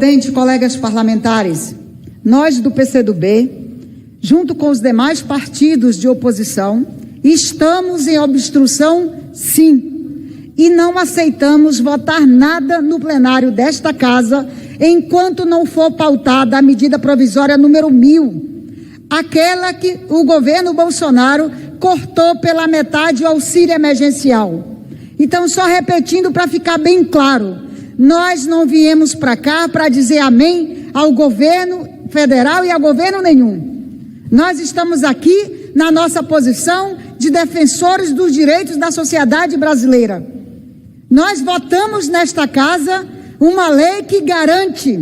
Presidente, colegas parlamentares, nós do PCdoB, junto com os demais partidos de oposição, estamos em obstrução, sim, e não aceitamos votar nada no plenário desta casa enquanto não for pautada a medida provisória número 1000, aquela que o governo Bolsonaro cortou pela metade o auxílio emergencial. Então, só repetindo para ficar bem claro, nós não viemos para cá para dizer amém ao governo federal e a governo nenhum. Nós estamos aqui na nossa posição de defensores dos direitos da sociedade brasileira. Nós votamos nesta casa uma lei que garante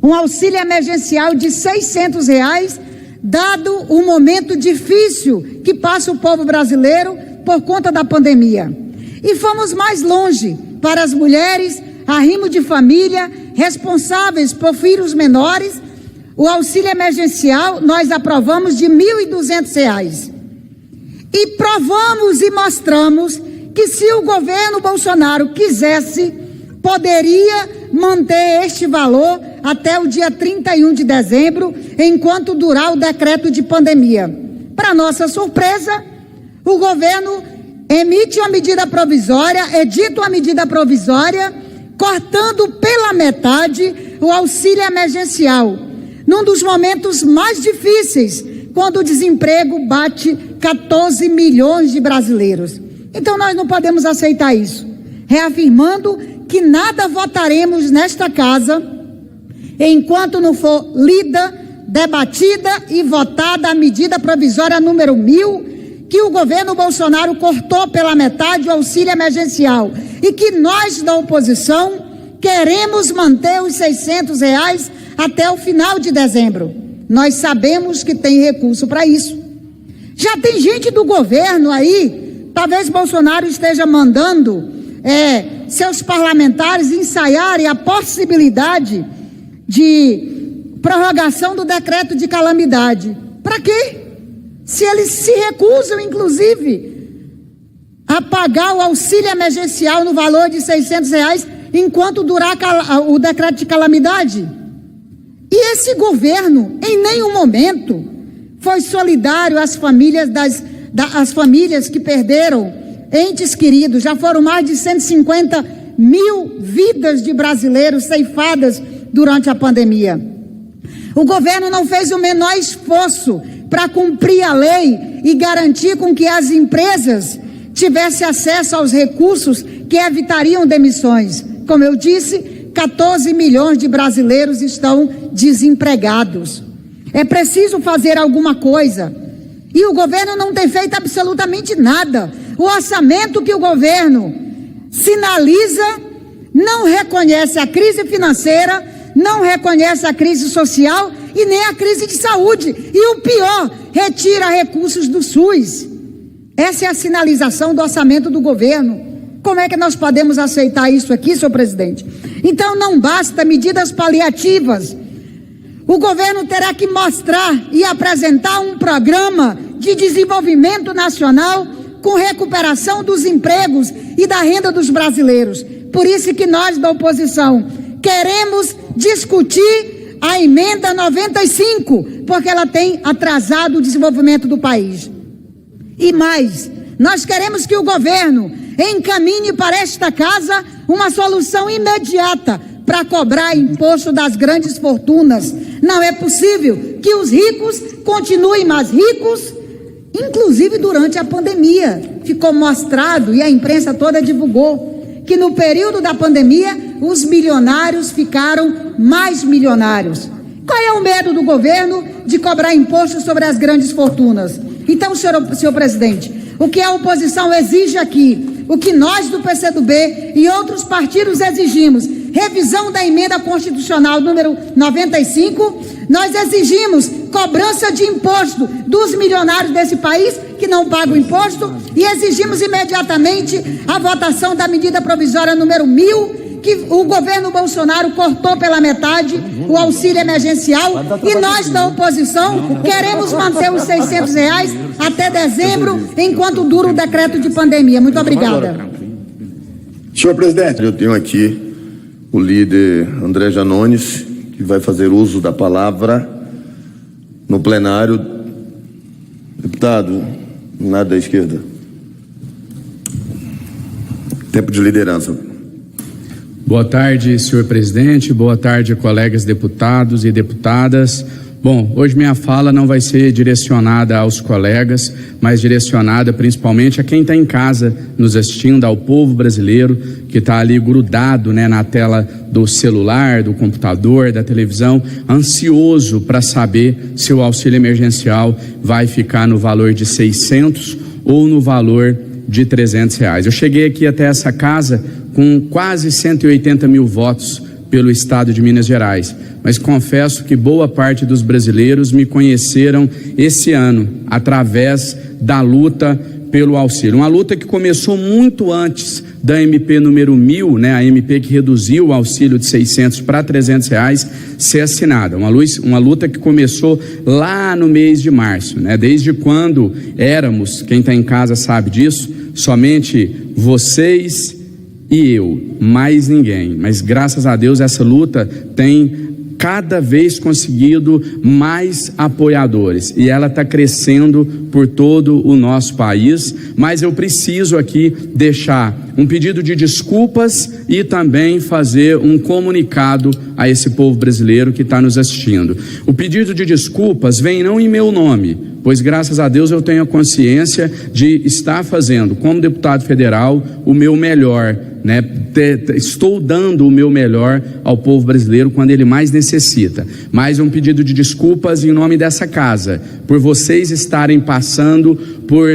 um auxílio emergencial de R$600, dado o momento difícil que passa o povo brasileiro por conta da pandemia. E fomos mais longe para as mulheres, arrimo de família, responsáveis por filhos menores. O auxílio emergencial nós aprovamos de R$1.200. E provamos e mostramos que se o governo Bolsonaro quisesse, poderia manter este valor até o dia 31 de dezembro, enquanto durar o decreto de pandemia. Para nossa surpresa, o governo emite uma medida provisória, edita uma medida provisória, cortando pela metade o auxílio emergencial, num dos momentos mais difíceis, quando o desemprego bate 14 milhões de brasileiros. Então nós não podemos aceitar isso, reafirmando que nada votaremos nesta casa enquanto não for lida, debatida e votada a medida provisória número 1000, que o governo Bolsonaro cortou pela metade o auxílio emergencial, e que nós da oposição queremos manter os R$600 até o final de dezembro. Nós sabemos que tem recurso para isso. Já tem gente do governo aí, talvez Bolsonaro esteja mandando seus parlamentares ensaiarem a possibilidade de prorrogação do decreto de calamidade. Para quê? Se eles se recusam, inclusive, a pagar o auxílio emergencial no valor de R$600 enquanto durar o decreto de calamidade. E esse governo, em nenhum momento, foi solidário às famílias, às famílias que perderam entes queridos. Já foram mais de 150 mil vidas de brasileiros ceifadas durante a pandemia. O governo não fez o menor esforço para cumprir a lei e garantir com que as empresas tivessem acesso aos recursos que evitariam demissões. Como eu disse, 14 milhões de brasileiros estão desempregados. É preciso fazer alguma coisa. E o governo não tem feito absolutamente nada. O orçamento que o governo sinaliza não reconhece a crise financeira, não reconhece a crise social e nem a crise de saúde. E o pior, retira recursos do SUS. Essa é a sinalização do orçamento do governo. Como é que nós podemos aceitar isso aqui, senhor presidente? Então não basta medidas paliativas. O governo terá que mostrar e apresentar um programa de desenvolvimento nacional com recuperação dos empregos e da renda dos brasileiros. Por isso que nós da oposição queremos discutir a emenda 95, porque ela tem atrasado o desenvolvimento do país. E mais, nós queremos que o governo encaminhe para esta casa uma solução imediata para cobrar imposto das grandes fortunas. Não é possível que os ricos continuem mais ricos, inclusive durante a pandemia. Ficou mostrado, e a imprensa toda divulgou, que no período da pandemia os milionários ficaram mais milionários. Qual é o medo do governo de cobrar imposto sobre as grandes fortunas? Então, senhor presidente, o que a oposição exige aqui, o que nós do PCdoB e outros partidos exigimos, revisão da emenda constitucional número 95, nós exigimos cobrança de imposto dos milionários desse país que não pagam imposto, e exigimos imediatamente a votação da medida provisória número 1000, que o governo Bolsonaro cortou pela metade o auxílio emergencial, e nós da oposição queremos manter os R$600 até dezembro, enquanto dura o decreto de pandemia. Muito obrigada. Senhor presidente, eu tenho aqui o líder André Janones, que vai fazer uso da palavra no plenário. Deputado, nada da esquerda. Tempo de liderança. Boa tarde, senhor presidente. Boa tarde, colegas deputados e deputadas. Bom, hoje minha fala não vai ser direcionada aos colegas, mas direcionada principalmente a quem está em casa nos assistindo, ao povo brasileiro que está ali grudado, né, na tela do celular, do computador, da televisão, ansioso para saber se o auxílio emergencial vai ficar no valor de 600 ou no valor de R$300. Eu cheguei aqui até essa casa com quase 180 mil votos pelo estado de Minas Gerais, mas confesso que boa parte dos brasileiros me conheceram esse ano através da luta pelo auxílio, uma luta que começou muito antes da MP número 1000, né, a MP que reduziu o auxílio de 600 para R$300 ser assinada, uma luta que começou lá no mês de março, né, desde quando éramos, quem está em casa sabe disso, somente vocês e eu, mais ninguém, mas graças a Deus essa luta tem cada vez conseguido mais apoiadores e ela está crescendo por todo o nosso país, mas eu preciso aqui deixar um pedido de desculpas e também fazer um comunicado a esse povo brasileiro que está nos assistindo. O pedido de desculpas vem não em meu nome, pois graças a Deus eu tenho a consciência de estar fazendo, como deputado federal, o meu melhor, né? Estou dando o meu melhor ao povo brasileiro quando ele mais necessita, mas um pedido de desculpas em nome dessa casa, por vocês estarem passando por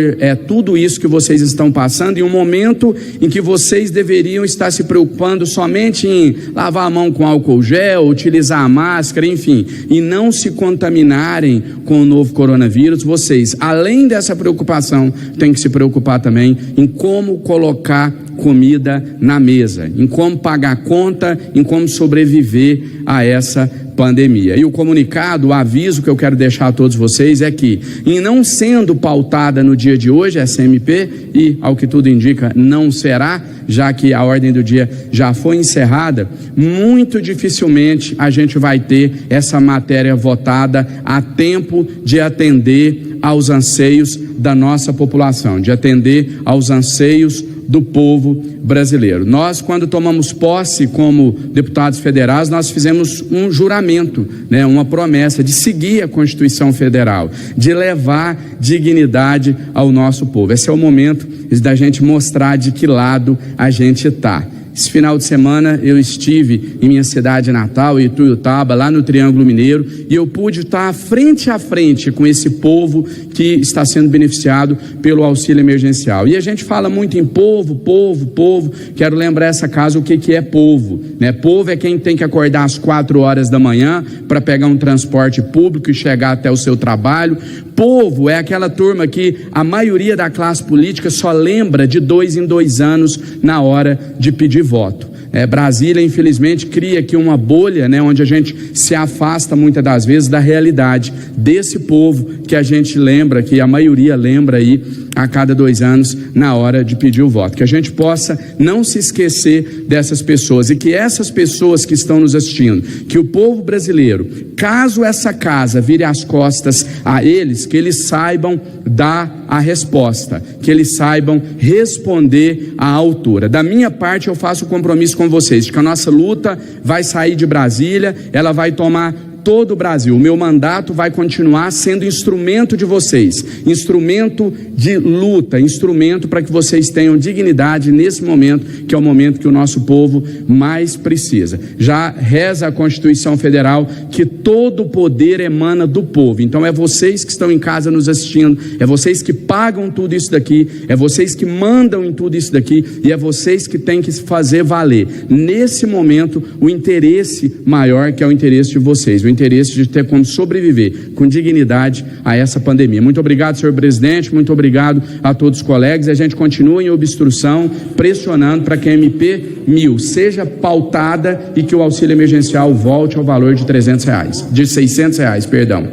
tudo isso que vocês estão passando em um momento em que vocês deveriam estar se preocupando somente em lavar a mão com álcool gel, utilizar a máscara, enfim, e não se contaminarem com o novo coronavírus. Vocês, além dessa preocupação, têm que se preocupar também em como colocar comida na mesa, em como pagar a conta, em como sobreviver a essa pandemia. E o comunicado, o aviso que eu quero deixar a todos vocês é que, em não sendo pautada no dia de hoje essa MP, e ao que tudo indica não será, já que a ordem do dia já foi encerrada, muito dificilmente a gente vai ter essa matéria votada a tempo de atender aos anseios da nossa população, de atender aos anseios do povo brasileiro. Nós, quando tomamos posse como deputados federais, nós fizemos um juramento, né, uma promessa de seguir a Constituição Federal, de levar dignidade ao nosso povo. Esse é o momento da gente mostrar de que lado a gente está. Esse final de semana eu estive em minha cidade natal, Ituiutaba, lá no Triângulo Mineiro, e eu pude estar frente a frente com esse povo que está sendo beneficiado pelo auxílio emergencial. E a gente fala muito em povo, povo, povo. Quero lembrar essa casa o que é povo, né? Povo é quem tem que acordar às 4 horas da manhã para pegar um transporte público e chegar até o seu trabalho. Povo é aquela turma que a maioria da classe política só lembra de 2 em 2 anos na hora de pedir voto. Brasília, infelizmente, cria aqui uma bolha, né, onde a gente se afasta muitas das vezes da realidade desse povo que a gente lembra, que a maioria lembra aí a cada 2 anos na hora de pedir o voto. Que a gente possa não se esquecer dessas pessoas e que essas pessoas que estão nos assistindo, que o povo brasileiro, caso essa casa vire as costas a eles, que eles saibam dar a resposta, que eles saibam responder à altura. Da minha parte, eu faço o compromisso com vocês de que a nossa luta vai sair de Brasília, ela vai tomar todo o Brasil. O meu mandato vai continuar sendo instrumento de vocês, instrumento de luta, instrumento para que vocês tenham dignidade nesse momento, que é o momento que o nosso povo mais precisa. Já reza a Constituição Federal que todo o poder emana do povo. Então é vocês que estão em casa nos assistindo, é vocês que pagam tudo isso daqui, é vocês que mandam em tudo isso daqui e é vocês que têm que fazer valer nesse momento o interesse maior, que é o interesse de vocês, o interesse de ter como sobreviver com dignidade a essa pandemia. Muito obrigado, senhor presidente, muito obrigado a todos os colegas. A gente continua em obstrução, pressionando para que a MP 1000 seja pautada e que o auxílio emergencial volte ao valor de R$300, de R$600, perdão.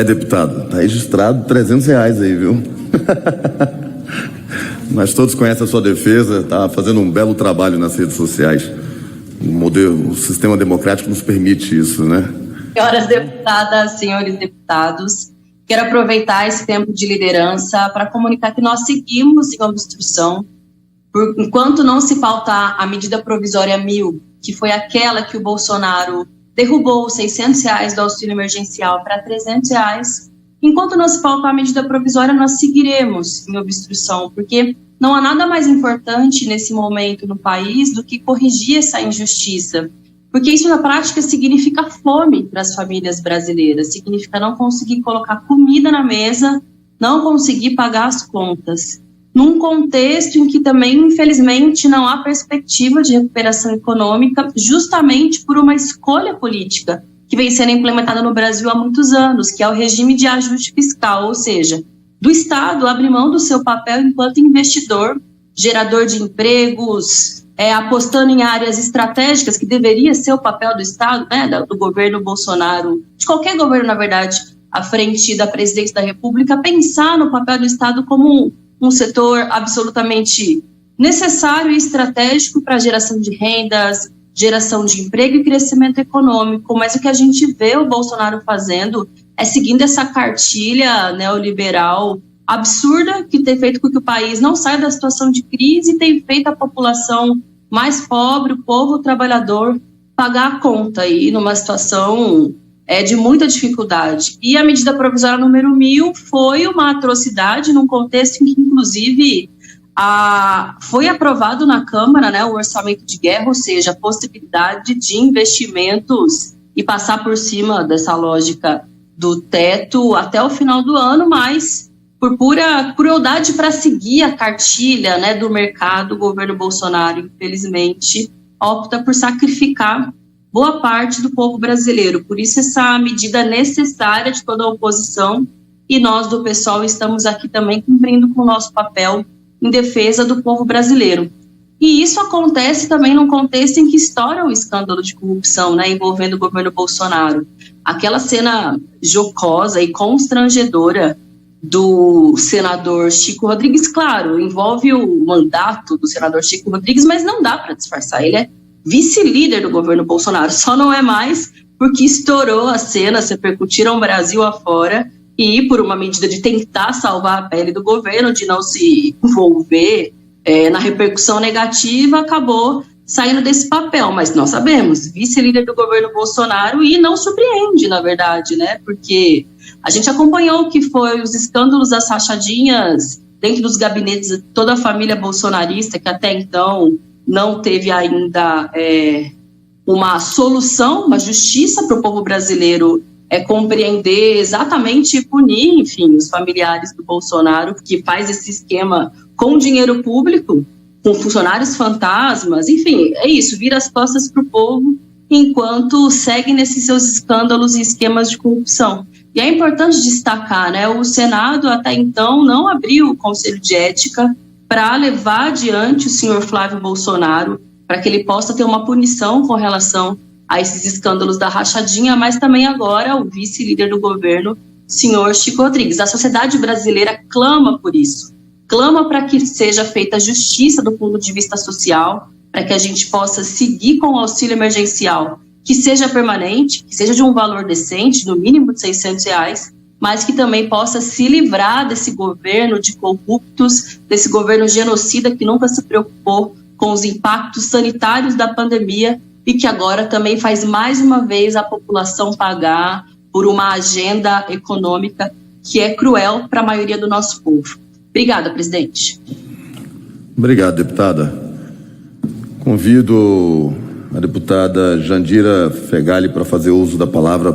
Deputado, tá registrado R$300 aí, viu? mas todos conhecem a sua defesa, está fazendo um belo trabalho nas redes sociais. O sistema democrático nos permite isso, né? Senhoras deputadas, senhores deputados, quero aproveitar esse tempo de liderança para comunicar que nós seguimos em obstrução, enquanto não se pautar a medida provisória 1000, que foi aquela que o Bolsonaro derrubou os R$600 do auxílio emergencial para R$300, enquanto não se pautar a medida provisória, nós seguiremos em obstrução, porque não há nada mais importante nesse momento no país do que corrigir essa injustiça, porque isso na prática significa fome para as famílias brasileiras, significa não conseguir colocar comida na mesa, não conseguir pagar as contas, num contexto em que também, infelizmente, não há perspectiva de recuperação econômica, justamente por uma escolha política que vem sendo implementada no Brasil há muitos anos, que é o regime de ajuste fiscal, ou seja, do Estado abrir mão do seu papel enquanto investidor, gerador de empregos, apostando em áreas estratégicas, que deveria ser o papel do Estado, né, do governo Bolsonaro, de qualquer governo, na verdade, à frente da presidência da República, pensar no papel do Estado como um setor absolutamente necessário e estratégico para a geração de rendas, geração de emprego e crescimento econômico. Mas o que a gente vê o Bolsonaro fazendo é seguindo essa cartilha neoliberal absurda, que tem feito com que o país não saia da situação de crise e tem feito a população mais pobre, o povo trabalhador, pagar a conta aí numa situação de muita dificuldade. E a medida provisória número 1000 foi uma atrocidade num contexto em que, inclusive, foi aprovado na Câmara, né, o orçamento de guerra, ou seja, a possibilidade de investimentos e passar por cima dessa lógica do teto até o final do ano, mas por pura crueldade para seguir a cartilha, né, do mercado, o governo Bolsonaro, infelizmente, opta por sacrificar boa parte do povo brasileiro. Por isso, essa medida necessária de toda a oposição, e nós do PSOL estamos aqui também cumprindo com o nosso papel em defesa do povo brasileiro. E isso acontece também num contexto em que estoura o escândalo de corrupção, né, envolvendo o governo Bolsonaro. Aquela cena jocosa e constrangedora do senador Chico Rodrigues, claro, envolve o mandato do senador Chico Rodrigues, mas não dá para disfarçar, ele é vice-líder do governo Bolsonaro, só não é mais porque estourou a cena, se repercutiram o Brasil afora, e por uma medida de tentar salvar a pele do governo, de não se envolver na repercussão negativa, acabou saindo desse papel. Mas nós sabemos, vice-líder do governo Bolsonaro, e não surpreende, na verdade, né? Porque a gente acompanhou o que foi os escândalos das rachadinhas dentro dos gabinetes de toda a família bolsonarista, que até então não teve ainda uma solução, uma justiça para o povo brasileiro compreender exatamente e punir, enfim, os familiares do Bolsonaro, que faz esse esquema com dinheiro público, com funcionários fantasmas, enfim, é isso, vira as costas para o povo enquanto segue nesses seus escândalos e esquemas de corrupção. E é importante destacar, né, o Senado até então não abriu o Conselho de Ética para levar adiante o senhor Flávio Bolsonaro, para que ele possa ter uma punição com relação a esses escândalos da rachadinha, mas também agora o vice-líder do governo, senhor Chico Rodrigues. A sociedade brasileira clama por isso, clama para que seja feita justiça do ponto de vista social, para que a gente possa seguir com o auxílio emergencial, que seja permanente, que seja de um valor decente, no mínimo de R$600, mas que também possa se livrar desse governo de corruptos, desse governo genocida que nunca se preocupou com os impactos sanitários da pandemia e que agora também faz mais uma vez a população pagar por uma agenda econômica que é cruel para a maioria do nosso povo. Obrigada, presidente. Obrigado, deputada. Convido a deputada Jandira Fegali para fazer uso da palavra.